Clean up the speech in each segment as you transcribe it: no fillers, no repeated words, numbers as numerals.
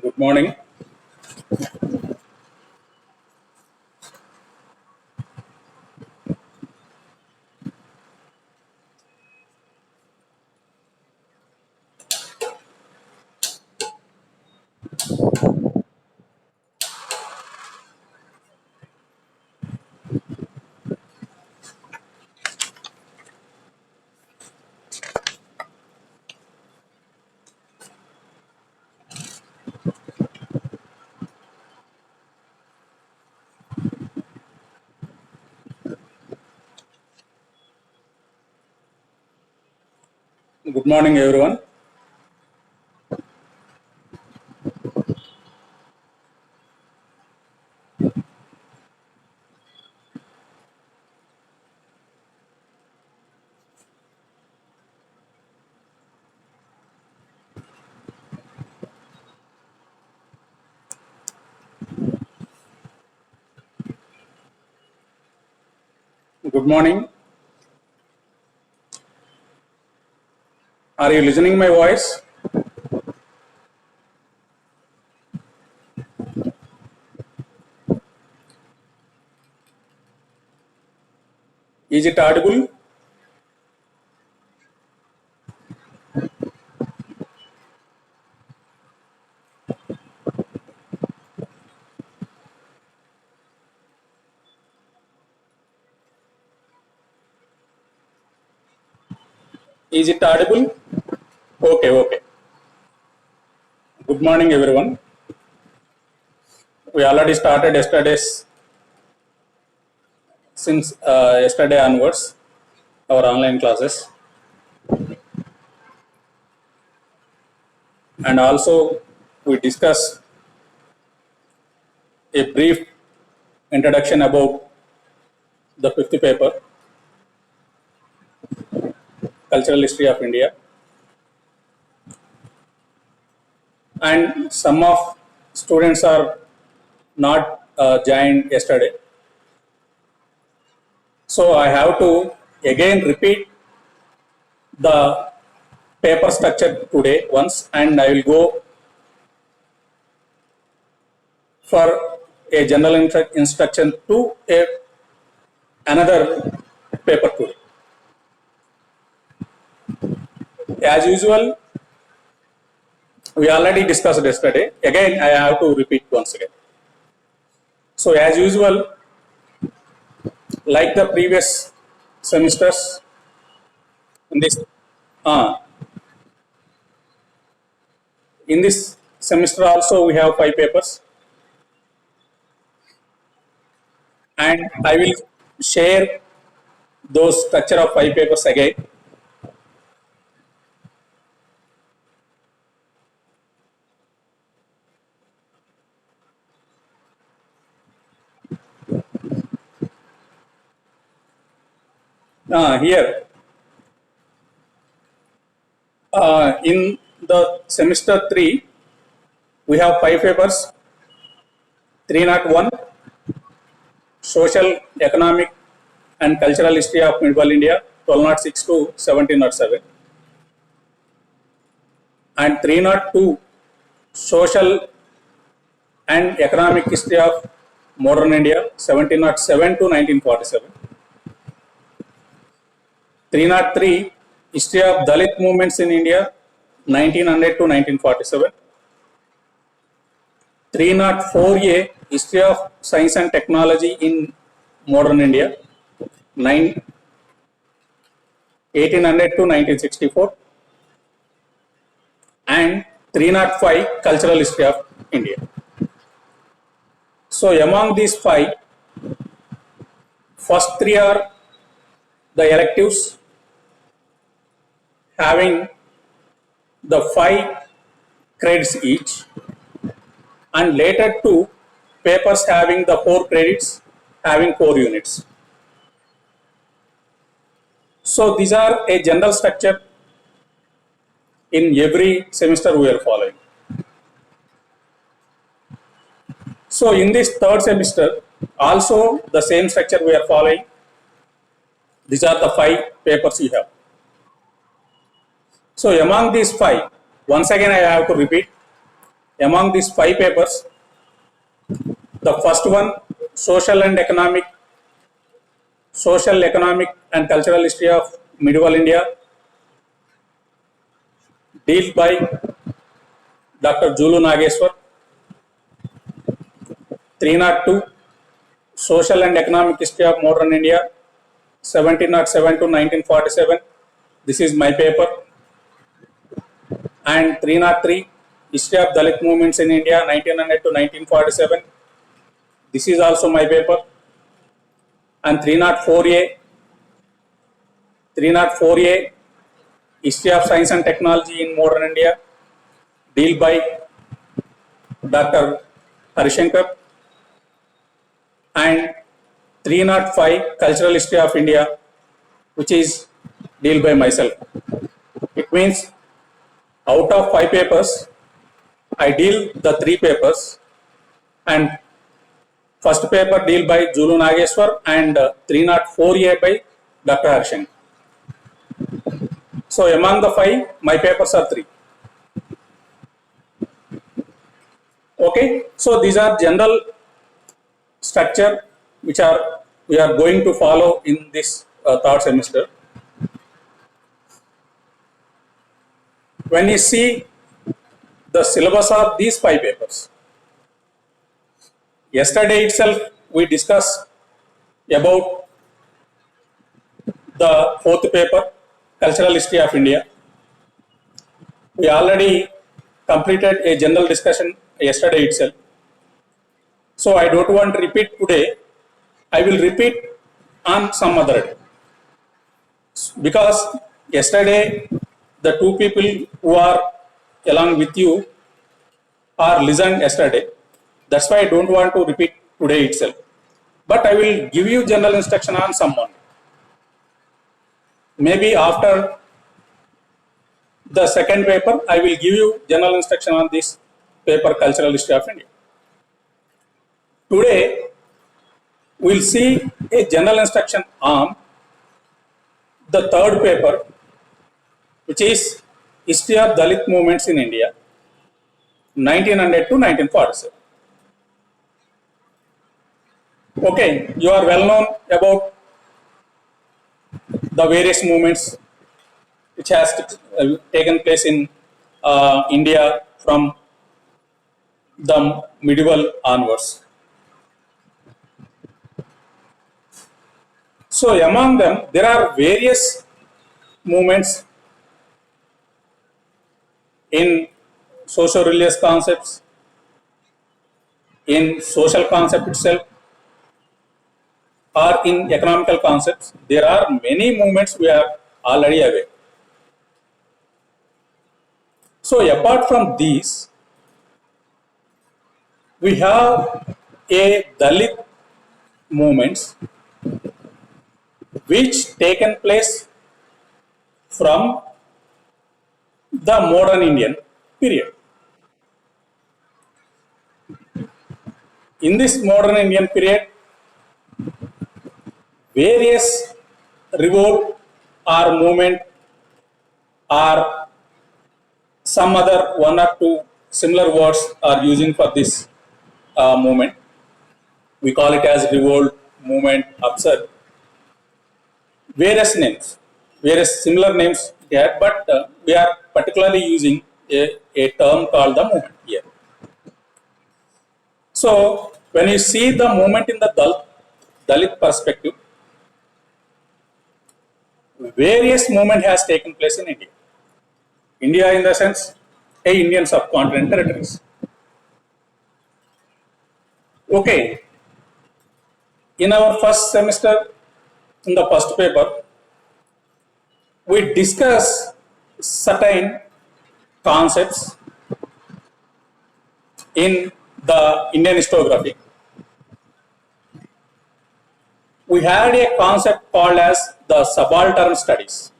Good morning. Good morning, everyone. Good morning. Are you listening my voice? Is it audible? Is it audible? Okay. Good morning, everyone. We already started since yesterday onwards, our online classes. And also, we discuss a brief introduction about the fifth paper, Cultural History of India. And some of students are not joined yesterday. So I have to again repeat the paper structure today once, and I will go for a general instruction to another paper today. As usual, we already discussed yesterday. Again, I have to repeat once again. So as usual, like the previous semesters, in this uh, in this semester also we have 5 papers, and I will share those structure of 5 papers again. Here in the semester 3, we have 5 papers: 301, Social, Economic, and Cultural History of Medieval India, 1206 to 1707, and 302, Social and Economic History of Modern India, 1707 to 1947. 303, History of Dalit Movements in India, 1900 to 1947. 304A, History of Science and Technology in Modern India, 1800 to 1964. And 305, Cultural History of India. So among these 5, first 3 are the electives having the 5 credits each, and later 2 papers having the 4 credits having 4 units. So these are a general structure in every semester we are following. So in this third semester, also the same structure we are following. These are the 5 papers you have. So among these 5, once again I have to repeat, Among these 5 papers, the first one, social, economic and cultural history of medieval India, dealt by Dr. Julu Nageswar. 302, social and economic history of modern India, 1707 to 1947. This is my paper. And 303, history of Dalit movements in India, 1900 to 1947. This is also my paper. And 304A, history of science and technology in modern India, dealt by Dr. Harishankar. And 305, cultural history of India, which is dealt by myself. It means out of 5 papers, I deal the 3 papers, and first paper deal by Julu Nageswar and 304A by Dr. Harshan. So among the 5, my papers are 3. Okay, so these are general structure which we are going to follow in this third semester. When you see the syllabus of these 5 papers, yesterday itself we discussed about the 4th paper, cultural history of India. We already completed a general discussion yesterday itself. So I don't want to repeat today. I will repeat on some other day. Because yesterday the 2 people who are along with you are listened yesterday. That's why I don't want to repeat today itself. But I will give you general instruction on someone. Maybe after the second paper, I will give you general instruction on this paper, cultural history of India. Today, we'll see a general instruction on the 3rd paper, which is history of Dalit movements in India, 1900 to 1947. Okay, you are well known about the various movements which has taken place in India from the medieval onwards. So among them, there are various movements in socio-religious concepts, in social concept itself, or in economical concepts. There are many movements we are already aware. So apart from these, we have a Dalit movements which taken place from the modern Indian period. In this modern Indian period, various revolt or movement or some other 1 or 2 similar words are using for this movement. We call it as revolt, movement, upsurge. Various names, various similar names get, but we are particularly using a term called the movement here. So when you see the movement in the Dalit perspective, various movement has taken place in India. India in the sense, Indian subcontinent territories. Okay, in our first semester, in the first paper, we discuss certain concepts in the Indian historiography. We had a concept called as the subaltern studies.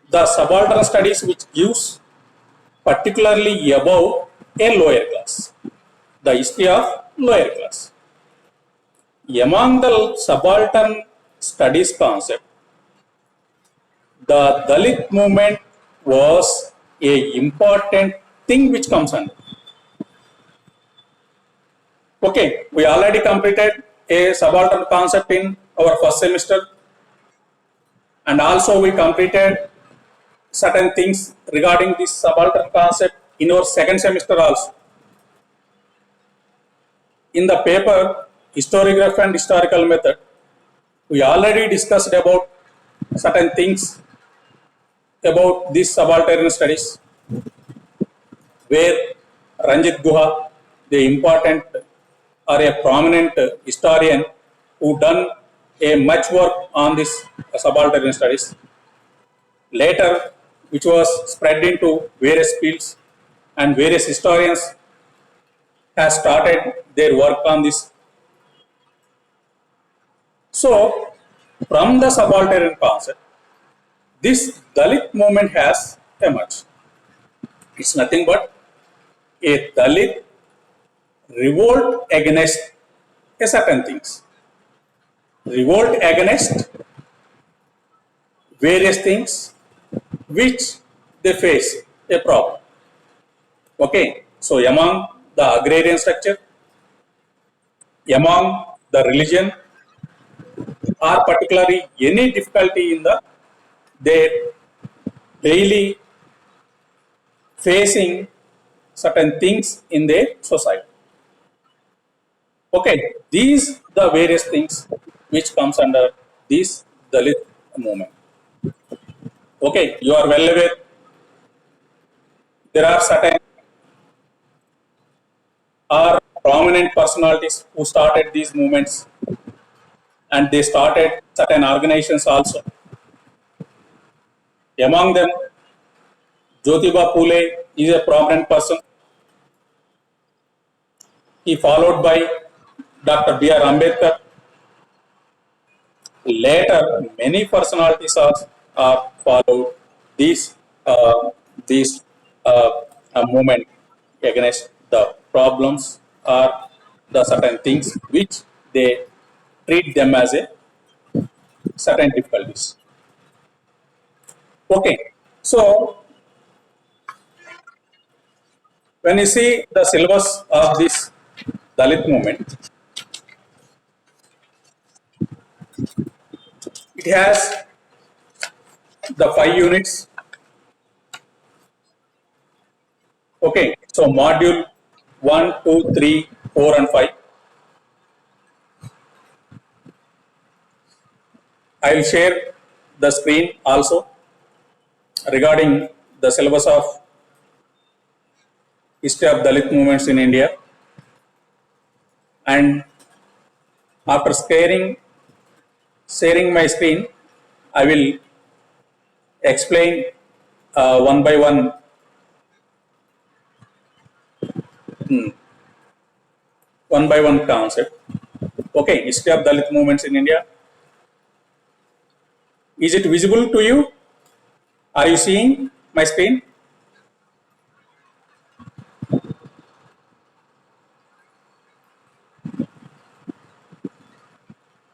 The subaltern studies which gives particularly about a lower class, the history of lower class. Among the subaltern studies concept, the Dalit movement was a important thing which comes under. Okay, we already completed a subaltern concept in our first semester, and also we completed certain things regarding this subaltern concept in our second semester also. In the paper Historiography and Historical Method, we already discussed about certain things about these subaltern studies, where Ranjit Guha, the important or a prominent historian who done a much work on this subaltern studies, later which was spread into various fields, and various historians have started their work on this. So, from the subaltern concept, this Dalit movement has emerged. It's nothing but a Dalit revolt against a certain things. Revolt against various things which they face a problem. Okay, so among the agrarian structure, among the religion, or particularly any difficulty in the their daily facing certain things in their society. Okay, these the various things which comes under this Dalit movement. Okay, you are well aware there are certain are prominent personalities who started these movements, and they started certain organizations also. Among them, Jyotiba Phule is a prominent person. He followed by Dr. B.R. Ambedkar. Later, many personalities are followed this this uh, movement against the problems or the certain things which they treat them as a certain difficulties. Okay, so when you see the syllabus of this Dalit movement, it has the 5 units. Okay, so module 1, 2, 3, 4, and 5. I will share the screen also regarding the syllabus of history of Dalit movements in India. And after sharing my screen, I will explain one by one concept. Okay, history of Dalit movements in India. Is it visible to you? Are you seeing my screen?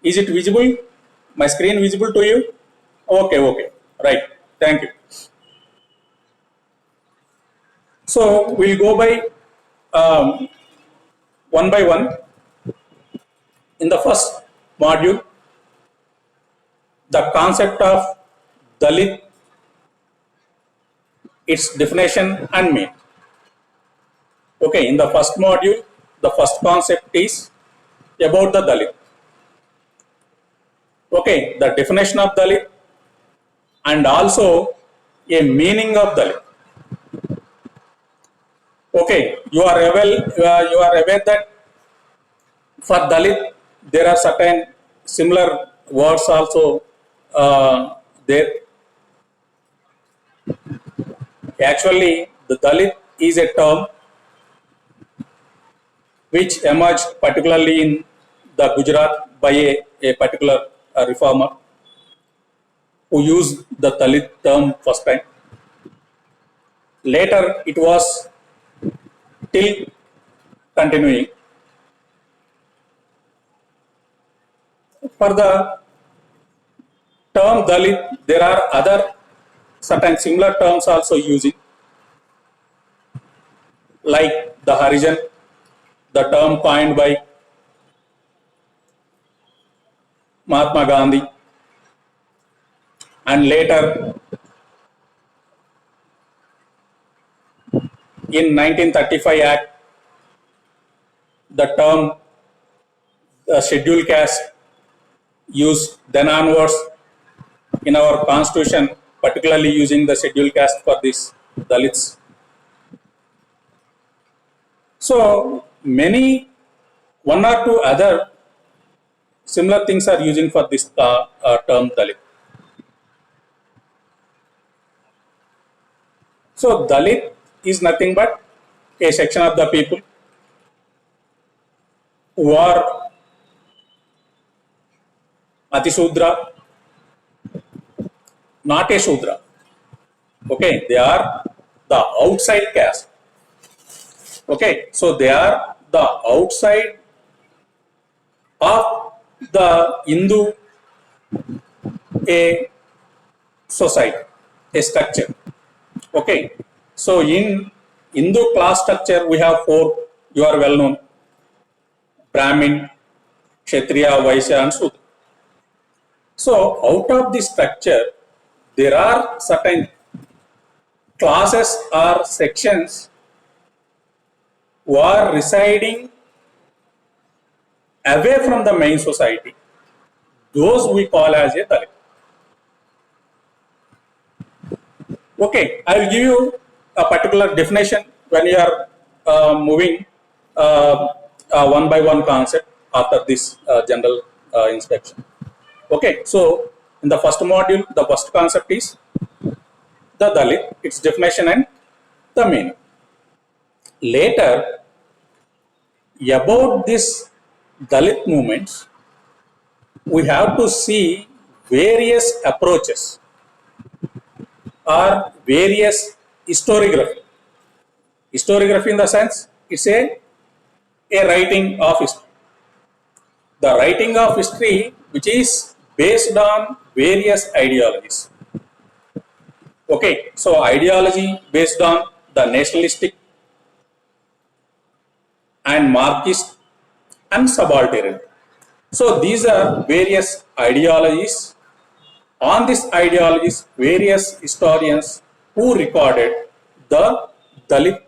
Is it visible? My screen visible to you? Okay, okay, right. Thank you. So we'll go by um, one by one. In the first module, the concept of Dalit, its definition and meaning. Okay, in the first module, the first concept is about the Dalit. Okay, the definition of Dalit and also a meaning of Dalit. Okay, you are aware that for Dalit there are certain similar words also there. Actually, the Dalit is a term which emerged particularly in the Gujarat by a particular reformer who used the Dalit term first time. Later, it was still continuing. For the term Dalit, there are other certain similar terms also using. like the Harijan, the term coined by Mahatma Gandhi, and later in 1935 Act, the term scheduled caste used then onwards in our constitution, particularly using the scheduled caste for this Dalits. So many one or two other similar things are using for this term Dalit. So Dalit is nothing but a section of the people who are Atisudra, not a Shudra. Okay, they are the outside caste. Okay, so they are the outside of the Hindu a society, a structure. Okay, so in Hindu class structure we have four. You are well known: Brahmin, Kshatriya, Vaishya, and Sudra. So out of this structure, there are certain classes or sections who are residing away from the main society. Those we call as a Dalit. Okay, I will give you a particular definition when you are moving one by one concept after this general inspection. Okay, so in the first module, the first concept is the Dalit, its definition and the meaning. Later, about this Dalit movements, we have to see various approaches or various historiography. Historiography in the sense, it's a writing of history. The writing of history which is based on various ideologies. Okay, so ideology based on the nationalistic and Marxist and subaltern. So these are various ideologies. On these ideologies, various historians who recorded the Dalit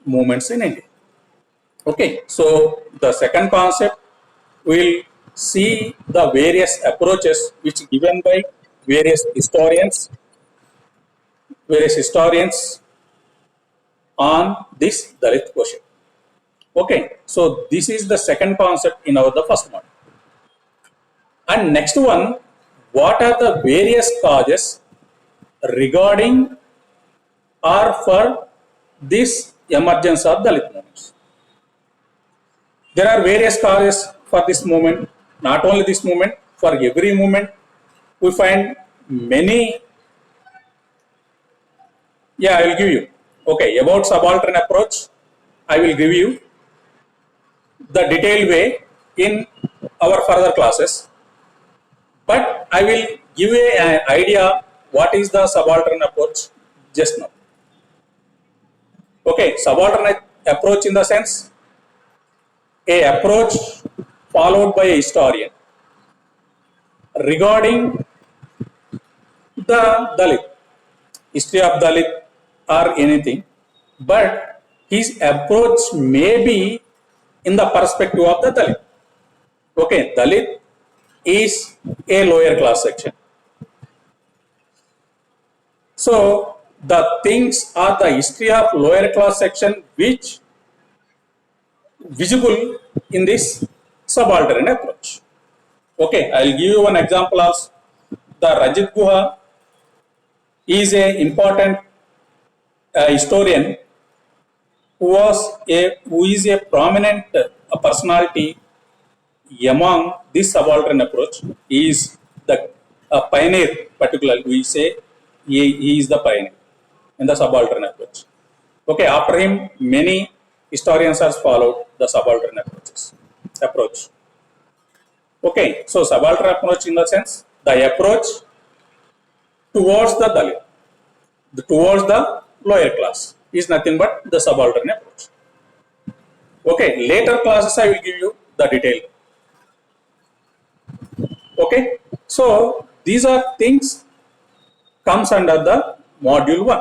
movements in India. Okay, so the second concept will see the various approaches which given by various historians on this Dalit question. Okay, so this is the second concept in the first one. And next one, what are the various causes regarding or for this emergence of Dalit movements? There are various causes for this movement, not only this movement, for every movement we find many. Yeah, I will give you. Okay, about subaltern approach, I will give you the detailed way in our further classes. But I will give you an idea what is the subaltern approach just now. Okay, subaltern approach in the sense, a approach followed by a historian regarding the Dalit, history of Dalit or anything, but his approach may be in the perspective of the Dalit. Okay, Dalit is a lower class section. So the things are the history of lower class section which visible in this subaltern approach. Okay, I will give you one example of the Ranjit Guha is a important historian who is a prominent personality among this subaltern approach. He is the pioneer, particularly we say he is the pioneer in the subaltern approach. Okay, after him many historians have followed the subaltern approach. Okay, so subaltern approach in the sense, the approach towards the Dalit, towards the lower class is nothing but the subaltern approach. Okay, later classes I will give you the detail. Okay, so these are things comes under the module 1.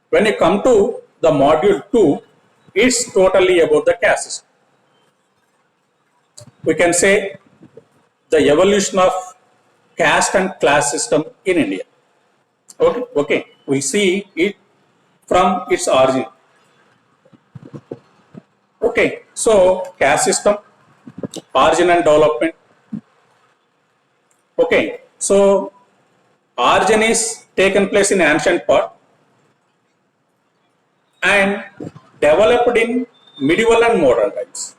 When you come to the module 2, it's totally about the caste system. We can say the evolution of caste and class system in India. Okay, we'll see it from its origin. Okay, so caste system, origin and development. Okay, so origin is taken place in ancient part and developed in medieval and modern times.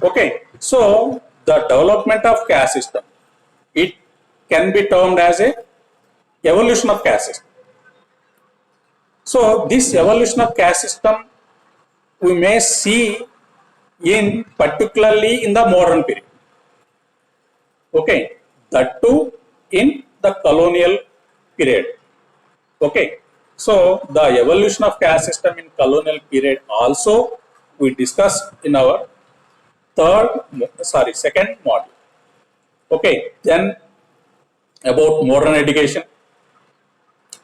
Okay, so the development of caste system, it can be termed as a evolution of caste system. So this evolution of caste system we may see in particularly in the modern period. Okay, that too in the colonial period. Okay, so the evolution of caste system in colonial period also we discussed in our second module. Okay, then about modern education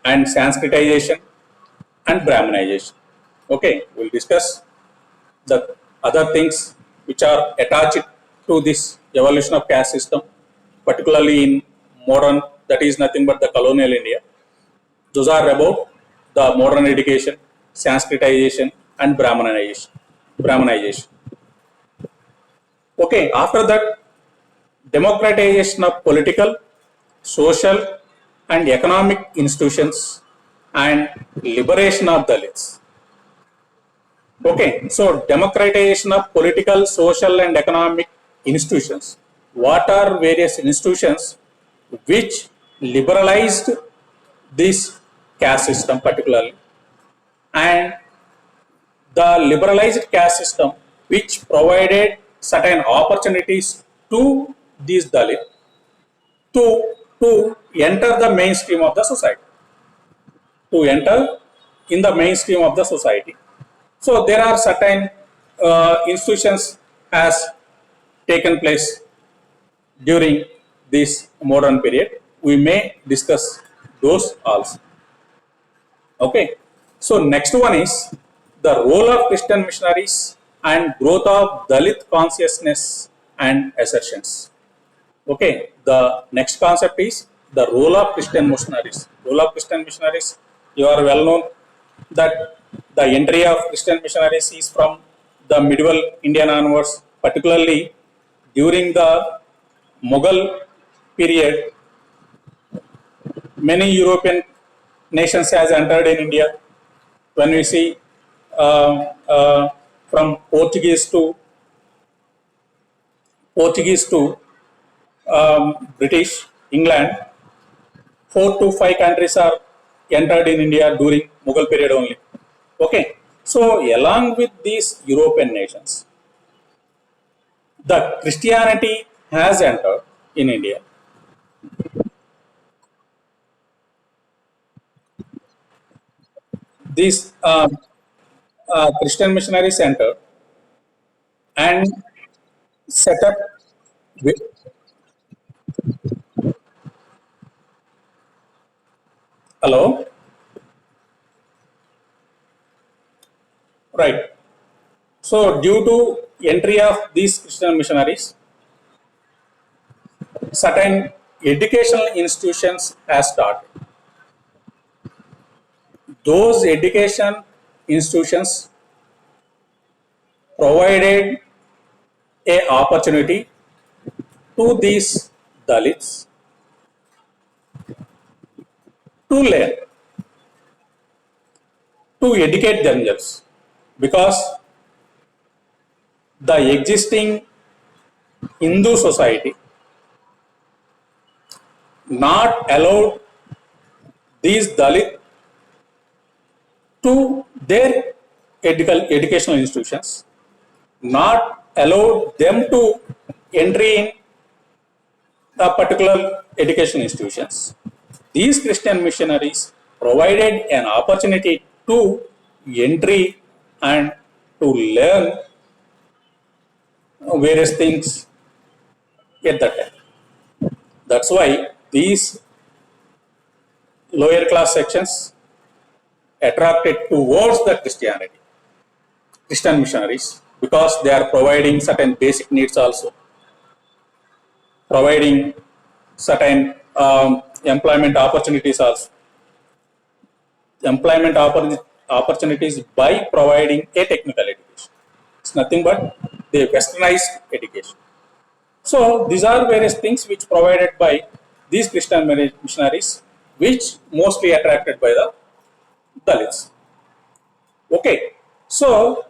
and Sanskritization and Brahminization. Okay, we'll discuss the other things which are attached to this evolution of caste system, particularly in modern, that is nothing but the colonial India. Those are about the modern education, Sanskritization, and Brahminization. Brahminization. Okay, after that, democratization of political, social, and economic institutions, and liberation of Dalits. Okay, so democratization of political, social, and economic institutions. What are various institutions which liberalized this caste system particularly, and the liberalized caste system which provided certain opportunities to these Dalit to enter the mainstream of the society, to enter in the mainstream of the society. So there are certain institutions has taken place during this modern period. We may discuss those also. Okay. So next one is the role of Christian missionaries and growth of Dalit consciousness and assertions. Okay. The next concept is the role of Christian missionaries. Role of Christian missionaries. You are well known that the entry of Christian missionaries is from the medieval Indian onwards, particularly during the Mughal period. Many European nations has entered in India. When we see from Portuguese to British, England, 4 to 5 countries are entered in India during Mughal period only. Okay, so along with these European nations, the Christianity has entered in India. These Christian missionary center and set up with, hello, right. So due to entry of these Christian missionaries, certain educational institutions have started. Those education institutions provided a opportunity to these Dalits to learn, to educate themselves, because the existing Hindu society not allowed these Dalit to their educational institutions, not allowed them to entry in the particular education institutions. These Christian missionaries provided an opportunity to entry and to learn various things at that time. That's why these lower class sections attracted towards the Christian missionaries, because they are providing certain basic needs also, providing certain employment opportunities also, employment opportunities by providing a technical education. It's nothing but the westernized education. So these are various things which provided by these Christian missionaries, which mostly attracted by the Dalits. Okay, so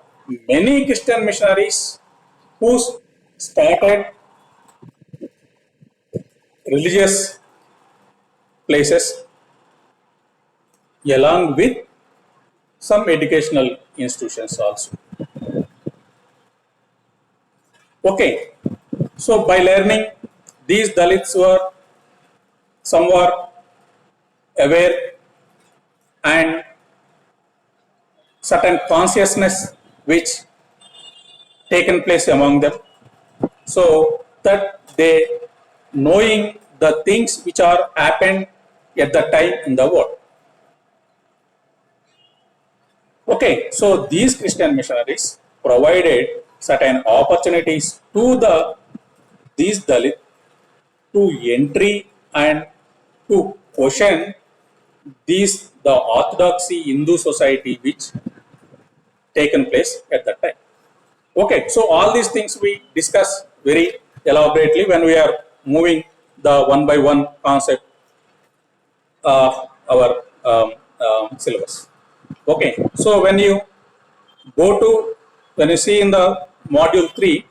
many Christian missionaries who started religious places along with some educational institutions also. Okay, so by learning, these Dalits were somewhat aware and certain consciousness which taken place among them, so that they knowing the things which are happened at the time in the world. Okay, so these Christian missionaries provided certain opportunities to these Dalit to entry and to question the orthodoxy Hindu society which taken place at that time. Okay, so all these things we discuss very elaborately when we are moving the one by one concept of our syllabus. Okay, so when you see in the module 3,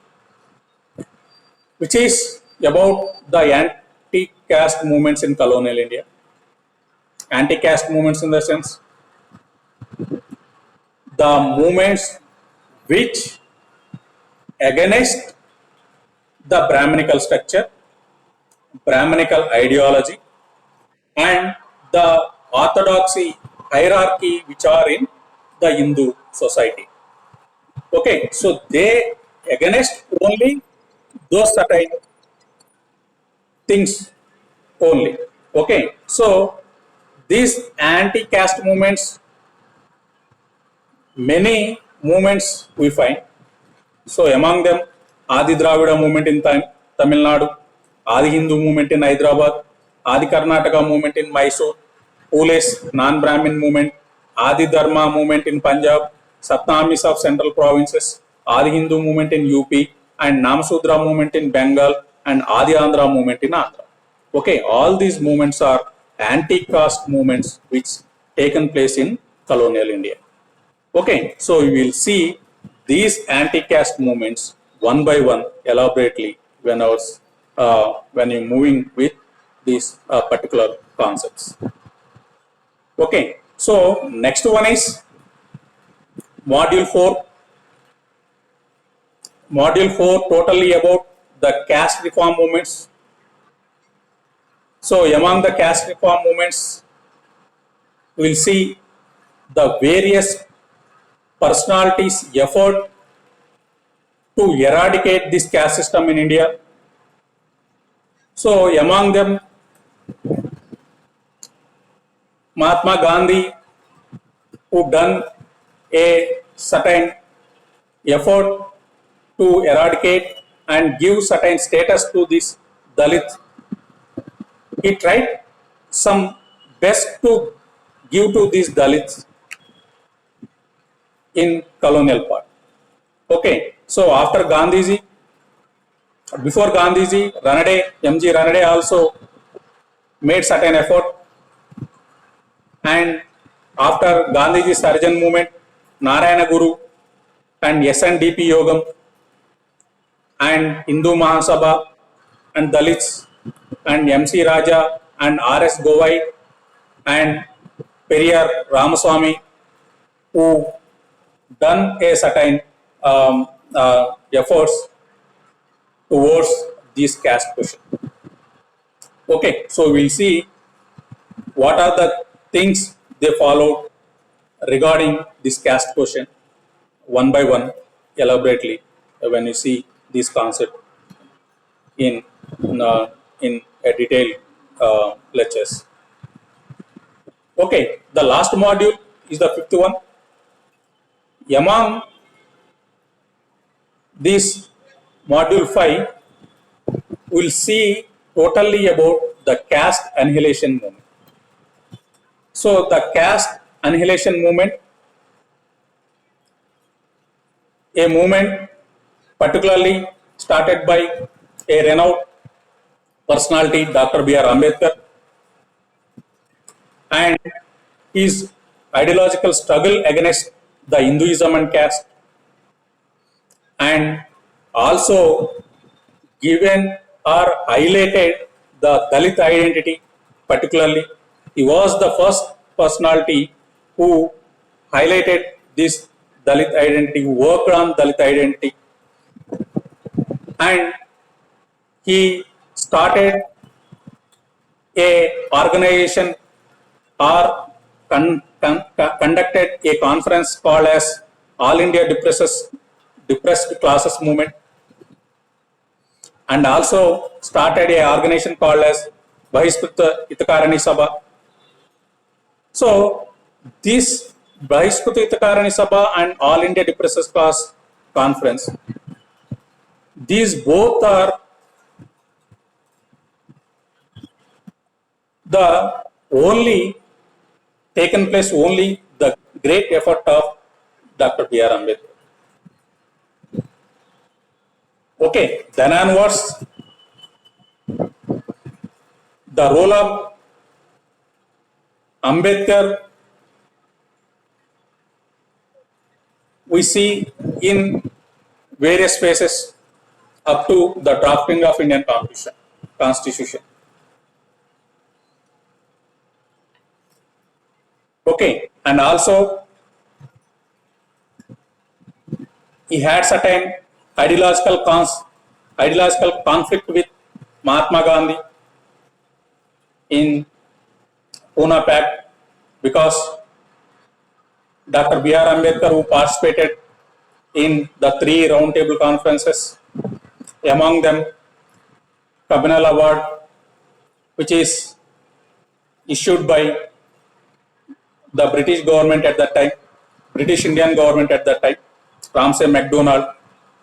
which is about the anti-caste movements in colonial India, anti-caste movements in the sense the movements which against the Brahminical structure, Brahminical ideology, and the orthodoxy hierarchy which are in the Hindu society. Okay, so they against only those certain things only. Okay, so these anti-caste movements, many movements we find. So among them, Adi Dravida movement in Tamil Nadu, Adi Hindu movement in Hyderabad, Adi Karnataka movement in Mysore, Pule's non-Brahmin movement, Adi Dharma movement in Punjab, Satnamis of central provinces, Adi Hindu movement in UP, and Namasudra movement in Bengal, and Adi Andhra movement in Andhra. Okay, all these movements are anti-caste movements which taken place in colonial India. Okay, so we will see these anti-caste movements one by one elaborately when you're moving with these particular concepts. Okay, so next one is module 4. Module 4 totally about the caste reform movements. So among the caste reform movements, we will see the various personalities' effort to eradicate this caste system in India. So among them, Mahatma Gandhi, who done a certain effort to eradicate and give certain status to this Dalit. He tried some best to give to these Dalits in colonial part. Okay, so after Gandhiji, before Gandhiji, M.G. Ranade also made certain effort, and after Gandhiji's Sarjan movement, Narayana Guru and SNDP Yogam and Hindu Mahasabha and Dalits and MC Raja and RS Govai and Periyar Ramaswamy, who done a certain efforts towards this caste question. Okay, so we'll see what are the things they followed regarding this caste question. one by one elaborately when you see this concept in in a detailed lectures. Okay, the last module is the fifth one. Among this module 5, we'll see totally about the caste annihilation movement. So the caste annihilation movement, a movement particularly started by a renowned personality, Dr. B.R. Ambedkar, and his ideological struggle against the Hinduism and caste, and also given or highlighted the Dalit identity. Particularly, he was the first personality who highlighted this Dalit identity, who worked on Dalit identity, and he started a organization or conducted a conference called as All India Depressed Classes Movement, and also started a organization called as Bahiskruta Itakarani Sabha. So this Bahiskruta Itakarani Sabha and All India Depressed Class Conference, these both are the only taken place only the great effort of Dr. B.R. Ambedkar. Okay, then onwards, the role of Ambedkar we see in various phases up to the drafting of Indian Constitution. Okay, and also he had certain ideological conflict with Mahatma Gandhi in Pune Pact, because Dr. B.R. Ambedkar, who participated in the 3 roundtable conferences, among them Communal Award, which is issued by the British government at that time, British Indian government at that time, Ramsay MacDonald,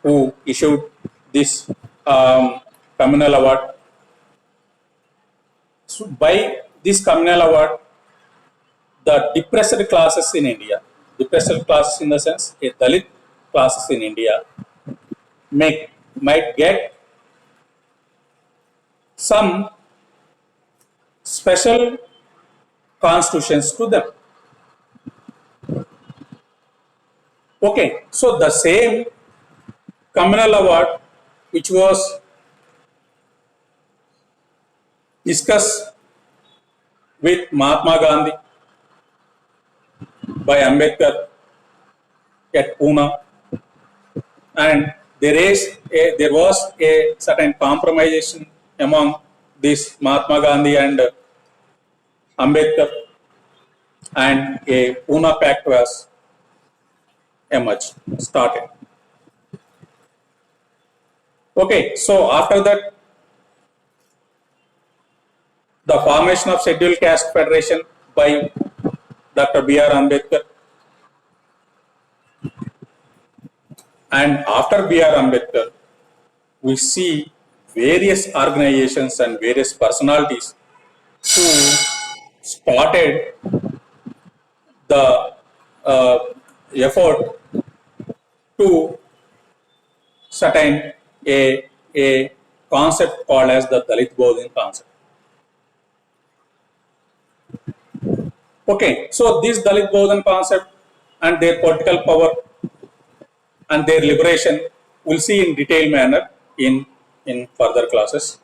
who issued this Communal Award. So by this Communal Award, the depressed classes in India, depressed classes in the sense a Dalit classes in India, might get some special constitutions to them. Okay, so the same Communal Award which was discussed with Mahatma Gandhi by Ambedkar at Pune, and there was a certain compromise among this Mahatma Gandhi and Ambedkar, and a Pune Pact was started. Okay, so after that, the formation of Scheduled Caste Federation by Dr. B.R. Ambedkar, and after B.R. Ambedkar, we see various organizations and various personalities who started the effort to certain a concept called as the Dalit Bodhin concept. Okay, so this Dalit Bodhan concept and their political power and their liberation we'll see in detailed manner in further classes.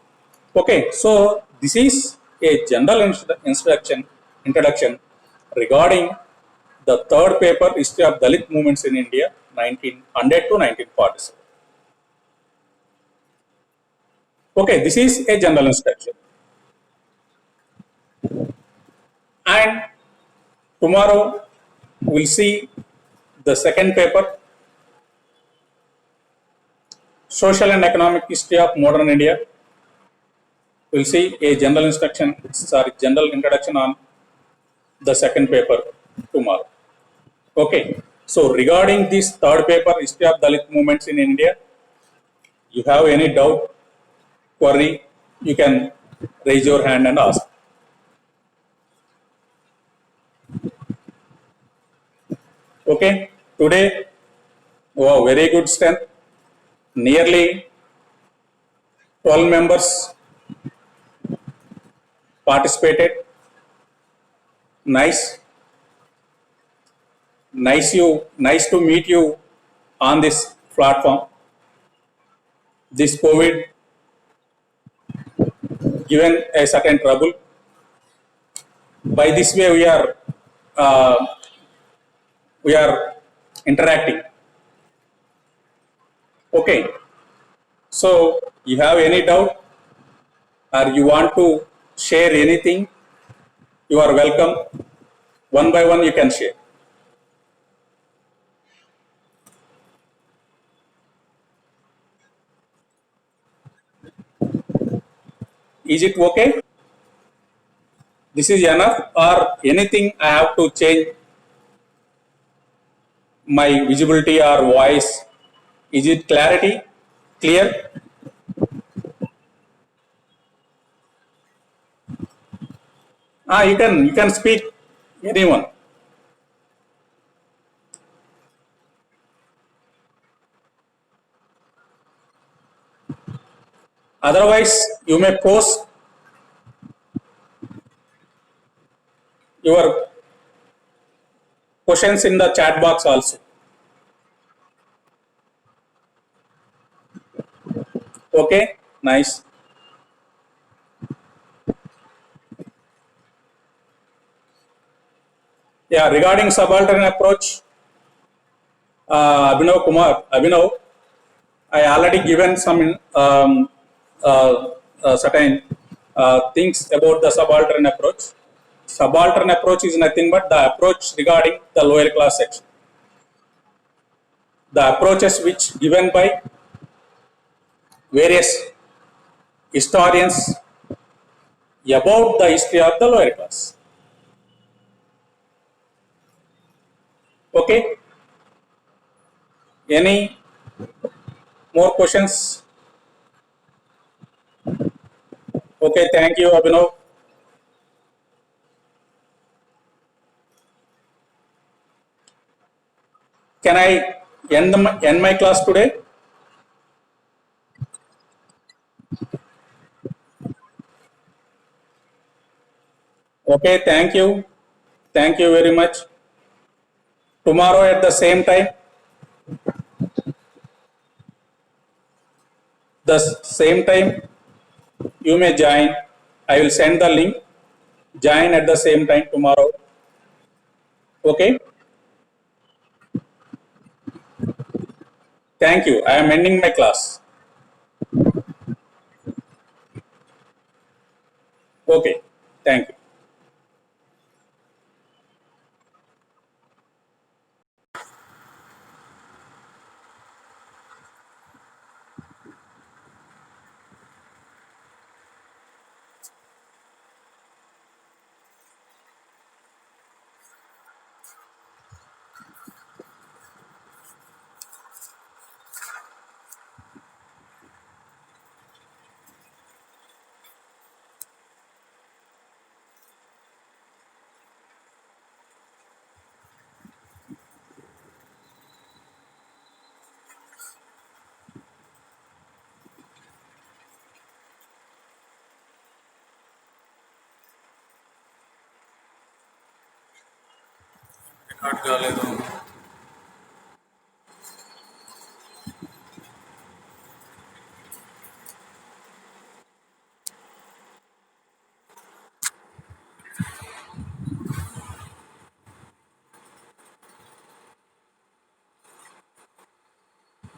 Okay, so this is a general introduction regarding the third paper, History of Dalit Movements in India, 1900 to 1947. Okay, this is a general introduction. And tomorrow we'll see the second paper, social and economic history of modern India. We'll see a general introduction on the second paper tomorrow. Okay. So regarding this third paper, history of Dalit movements in India, you have any doubt, query, you can raise your hand and ask. Okay. Today, wow, very good strength. Nearly 12 members participated. Nice, nice to meet you on this platform. This COVID given a certain trouble. By this way, uh, we are interacting. Okay. So you have any doubt or you want to share anything? You are welcome. One by one, you can share. Is it okay? This is enough or anything I have to change my visibility or voice? Is it clarity? Clear? You can speak anyone. Otherwise, you may post your questions in the chat box also. Okay, nice. Yeah, regarding subaltern approach, Abhinav, I already given some certain things about the subaltern approach. Subaltern approach is nothing but the approach regarding the lower class section. The approaches which given by various historians about the history of the lower class. Okay. Any more questions? Okay. Thank you, Abhinav. Can I end my class today? Okay. Thank you. Thank you very much. Tomorrow at the same time, you may join. I will send the link. Join at the same time tomorrow. Okay. Thank you. I am ending my class. Okay. Thank you. Record కాలేదు.